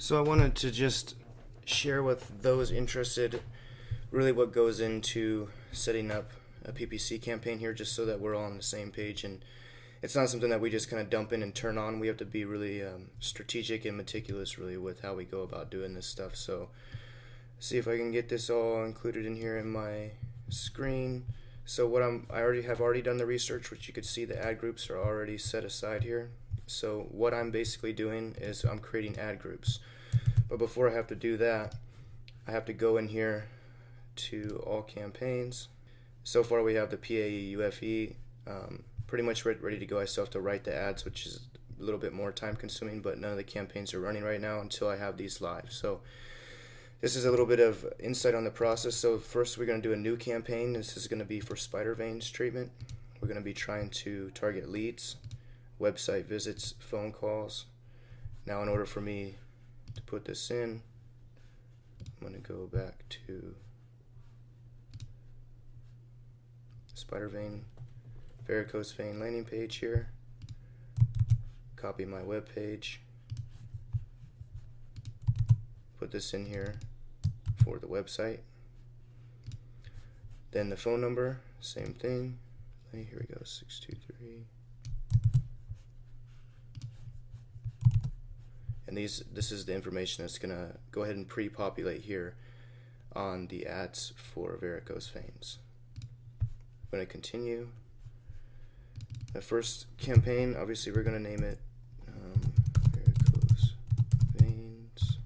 So I wanted to just share with those interested really what goes into setting up a PPC campaign here, just so that we're all on the same page. And it's not something that we just kind of dump in and turn on. We have to be really strategic and meticulous really with how we go about doing this stuff. So see if I can get this all included in here in my screen. So what I have already done the research, which you could see the ad groups are already set aside here. So what I'm basically doing is I'm creating ad groups. But before I have to do that, I have to go in here to all campaigns. So far we have the PAE, UFE, pretty much ready to go. I still have to write the ads, which is a little bit more time consuming, but none of the campaigns are running right now until I have these live. So this is a little bit of insight on the process. So first we're going to do a new campaign. This is going to be for spider veins treatment. We're going to be trying to target leads, website visits, phone calls. Now in order for me to put this in, I'm going to go back to spider vein, varicose vein landing page here, copy my web page, put this in here for the website. Then the phone number, same thing. Here we go, 623. And this is the information that's going to go ahead and pre-populate here on the ads for varicose veins. I'm going to continue. The first campaign, obviously we're going to name it varicose veins.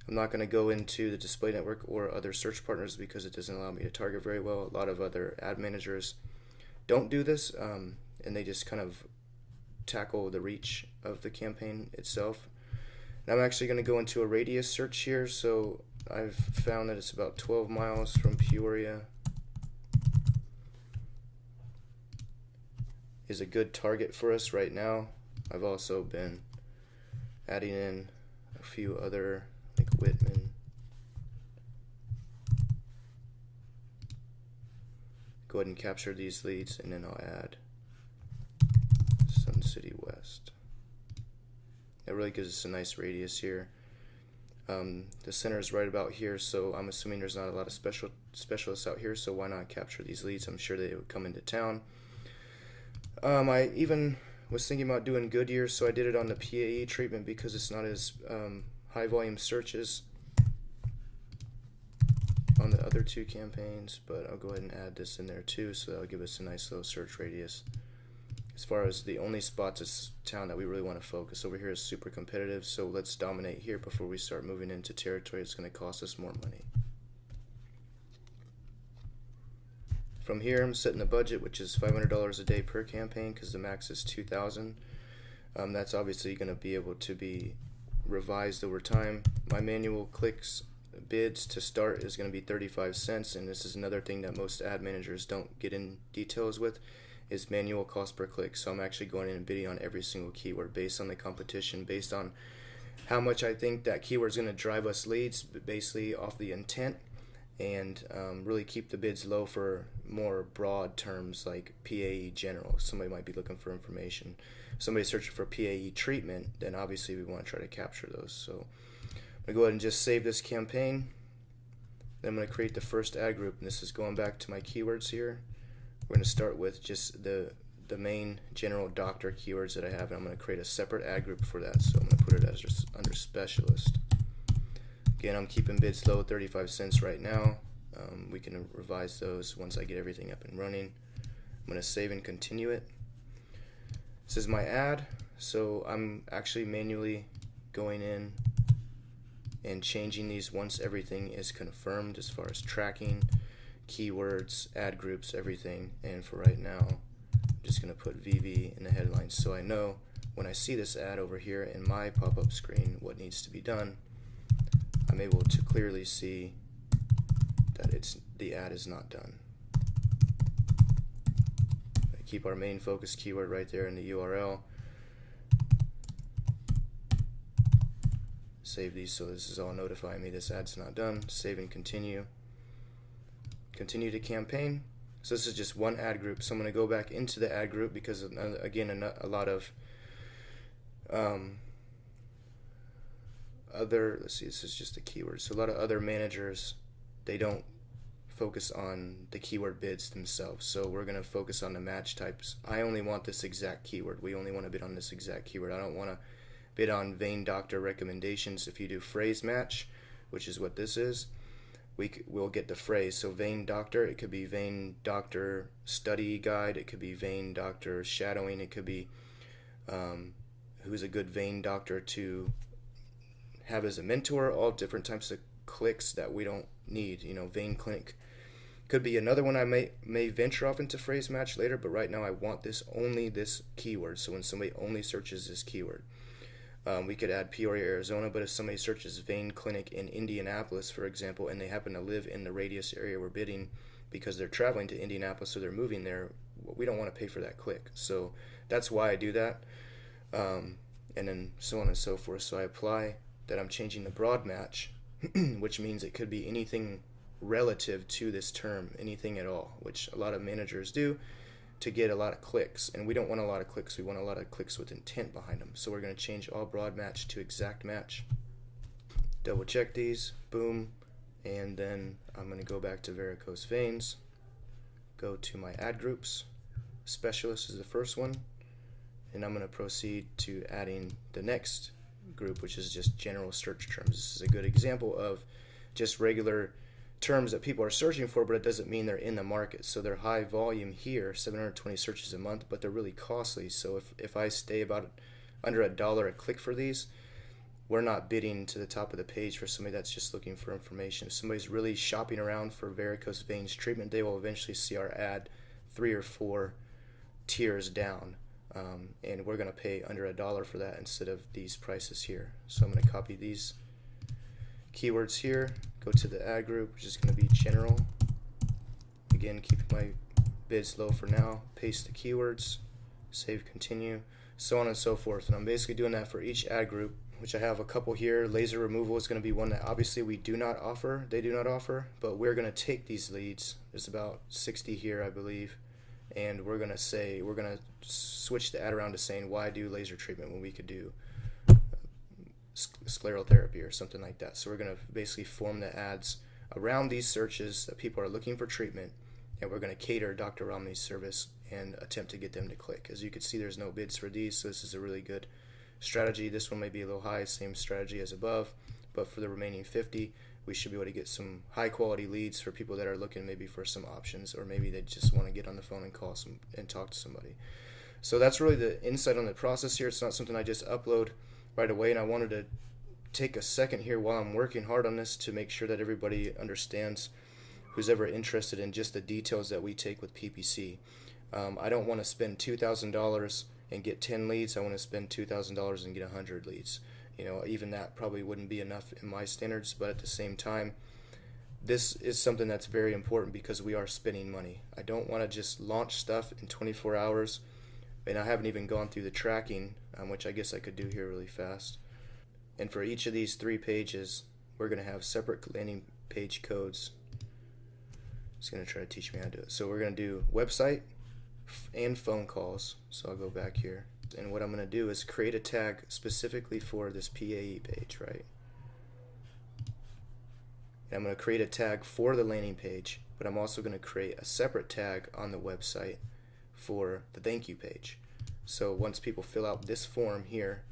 I'm not going to go into the display network or other search partners because it doesn't allow me to target very well. A lot of other ad managers don't do this, and they just kind of tackle the reach of the campaign itself. And I'm actually going to go into a radius search here. So I've found that it's about 12 miles from Peoria is a good target for us right now. I've also been adding in a few other, like Whitman. Go ahead and capture these leads, and then I'll add Sun City West. That really gives us a nice radius here. The center is right about here, so I'm assuming there's not a lot of specialists out here, so why not capture these leads? I'm sure they would come into town. I even was thinking about doing Goodyear, so I did it on the PAE treatment because it's not as high volume searches on the other two campaigns, but I'll go ahead and add this in there too, so that'll give us a nice little search radius. As far as the only spots is town that we really want to focus over here is super competitive, so let's dominate here before we start moving into territory it's going to cost us more money. From here I'm setting the budget, which is $500 a day per campaign because the max is $2,000. That's obviously going to be able to be revised over time. My manual clicks bids to start is going to be 35 cents, and this is another thing that most ad managers don't get in details with, is manual cost per click. So I'm actually going in and bidding on every single keyword based on the competition, based on how much I think that keyword is going to drive us leads, basically off the intent, and really keep the bids low for more broad terms like PAE general. Somebody might be looking for information. If somebody's searching for PAE treatment, then obviously we want to try to capture those. So I'm going to go ahead and just save this campaign. Then I'm going to create the first ad group, and this is going back to my keywords here. We're going to start with just the main general doctor keywords that I have, and I'm going to create a separate ad group for that. So I'm going to put it as just under specialist. Again, I'm keeping bids low, 35 cents right now. We can revise those once I get everything up and running. I'm going to save and continue it. This is my ad, so I'm actually manually going in and changing these once everything is confirmed as far as tracking, keywords, ad groups, everything. And for right now, I'm just going to put VV in the headlines so I know when I see this ad over here in my pop-up screen what needs to be done. I'm able to clearly see that the ad is not done. I keep our main focus keyword right there in the URL. Save these so this is all notifying me this ad's not done. Save and continue. Continue to campaign. So this is just one ad group. So I'm going to go back into the ad group because again a lot of other, let's see, this is just a keyword. So a lot of other managers, they don't focus on the keyword bids themselves. So we're going to focus on the match types. I only want this exact keyword. We only want to bid on this exact keyword. I don't want to bid on vein doctor recommendations. If you do phrase match, which is what this is, we'll get the phrase. So vein doctor, it could be vein doctor study guide, it could be vein doctor shadowing, it could be who's a good vein doctor to have as a mentor, all different types of clicks that we don't need. Vein clinic could be another one. I may venture off into phrase match later, but right now I want only this keyword. So when somebody only searches this keyword, we could add Peoria, Arizona, but if somebody searches vein clinic in Indianapolis, for example, and they happen to live in the radius area we're bidding because they're traveling to Indianapolis or they're moving there, we don't want to pay for that click. So that's why I do that, and then so on and so forth. So I apply that I'm changing the broad match, which means it could be anything relative to this term, anything at all, which a lot of managers do to get a lot of clicks, and we don't want a lot of clicks. We want a lot of clicks with intent behind them. So we're going to change all broad match to exact match. Double check these, boom, and then I'm going to go back to varicose veins, go to my ad groups, specialist is the first one, and I'm going to proceed to adding the next group, which is just general search terms. This is a good example of just regular terms that people are searching for, but it doesn't mean they're in the market. So they're high volume here, 720 searches a month, but they're really costly. So if I stay about under $1 a click for these, we're not bidding to the top of the page for somebody that's just looking for information. If somebody's really shopping around for varicose veins treatment, they will eventually see our ad 3 or 4 tiers down, and we're going to pay under $1 for that instead of these prices here. So I'm going to copy these keywords here, go to the ad group, which is going to be general. Again, keep my bids low for now, paste the keywords, save, continue, so on and so forth. And I'm basically doing that for each ad group, which I have a couple here. Laser removal is going to be one that obviously we do not offer, they do not offer, but we're going to take these leads. There's about 60 here, I believe, and we're going to switch the ad around to saying, why do laser treatment when we could do sclerotherapy or something like that. So we're going to basically form the ads around these searches that people are looking for treatment, and we're going to cater Dr. Romney's service and attempt to get them to click. As you can see, there's no bids for these, so this is a really good strategy. This one may be a little high, same strategy as above, but for the remaining 50, we should be able to get some high quality leads for people that are looking maybe for some options, or maybe they just want to get on the phone and call and talk to somebody. So that's really the insight on the process here. It's not something I just upload right away, and I wanted to take a second here while I'm working hard on this to make sure that everybody understands, who's ever interested in just the details that we take with PPC. I don't want to spend $2,000 and get 10 leads. I want to spend $2,000 and get 100 leads. Even that probably wouldn't be enough in my standards, but at the same time, this is something that's very important because we are spending money. I don't want to just launch stuff in 24 hours, and I haven't even gone through the tracking, which I guess I could do here really fast. And for each of these 3 pages, we're going to have separate landing page codes. It's going to try to teach me how to do it. So we're going to do website and phone calls. So I'll go back here. And what I'm going to do is create a tag specifically for this PAE page, right? And I'm going to create a tag for the landing page, but I'm also going to create a separate tag on the website for the thank you page. So once people fill out this form here,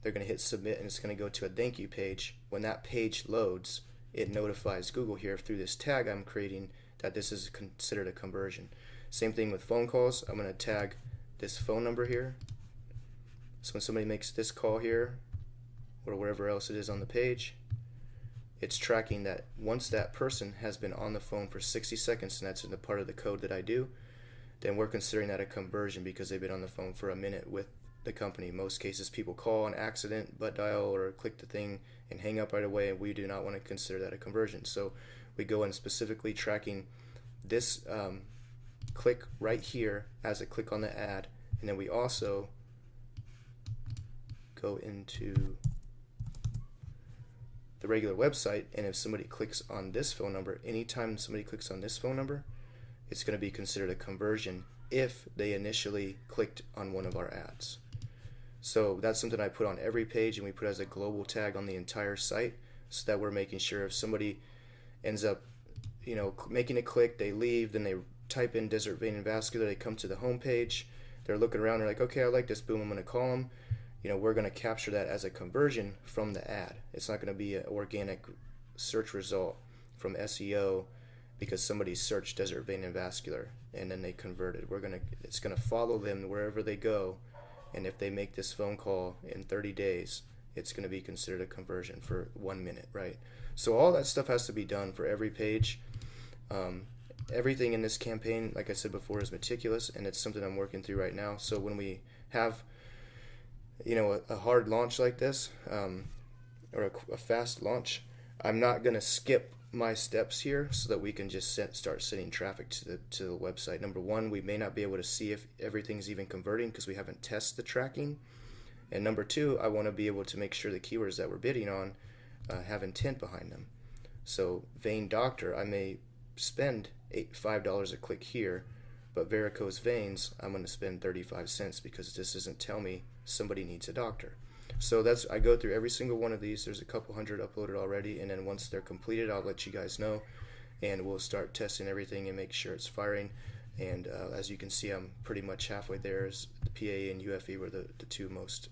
they're going to hit submit, and it's going to go to a thank you page. When that page loads, it notifies Google here through this tag I'm creating that this is considered a conversion. Same thing with phone calls. I'm going to tag this phone number here. So when somebody makes this call here, or wherever else it is on the page, it's tracking that once that person has been on the phone for 60 seconds, and that's in the part of the code that I do, then we're considering that a conversion because they've been on the phone for a minute with the company. Most cases people call on accident, butt dial, or click the thing and hang up right away, and we do not want to consider that a conversion. So we go in specifically tracking this click right here as a click on the ad, and then we also go into the regular website, and if somebody clicks on this phone number, anytime somebody clicks on this phone number, it's going to be considered a conversion if they initially clicked on one of our ads. So that's something I put on every page, and we put as a global tag on the entire site, so that we're making sure if somebody ends up, making a click, they leave, then they type in Desert Vein and Vascular, they come to the home page, they're looking around, they're like, okay, I like this, boom, I'm going to call them. We're going to capture that as a conversion from the ad. It's not going to be an organic search result from SEO because somebody searched Desert Vein and Vascular and then they converted. It's going to follow them wherever they go, and if they make this phone call in 30 days, it's going to be considered a conversion for 1 minute, right? So all that stuff has to be done for every page. Everything in this campaign, like I said before, is meticulous, and it's something I'm working through right now. So when we have a hard launch like this, or a fast launch, I'm not going to skip my steps here so that we can just start sending traffic to the website. Number one, we may not be able to see if everything's even converting because we haven't tested the tracking. And number two, I want to be able to make sure the keywords that we're bidding on have intent behind them. So vein doctor, I may spend $5 a click here, but varicose veins, I'm going to spend 35 cents because this doesn't tell me somebody needs a doctor. So I go through every single one of these. There's a couple hundred uploaded already, and then once they're completed, I'll let you guys know, and we'll start testing everything and make sure it's firing. And as you can see, I'm pretty much halfway there. As the PA and UFE were the two most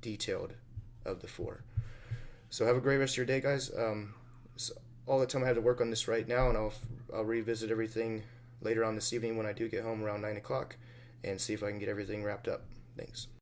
detailed of the four. So have a great rest of your day, guys. So all the time I have to work on this right now, and I'll revisit everything later on this evening when I do get home around 9 o'clock and see if I can get everything wrapped up. Thanks.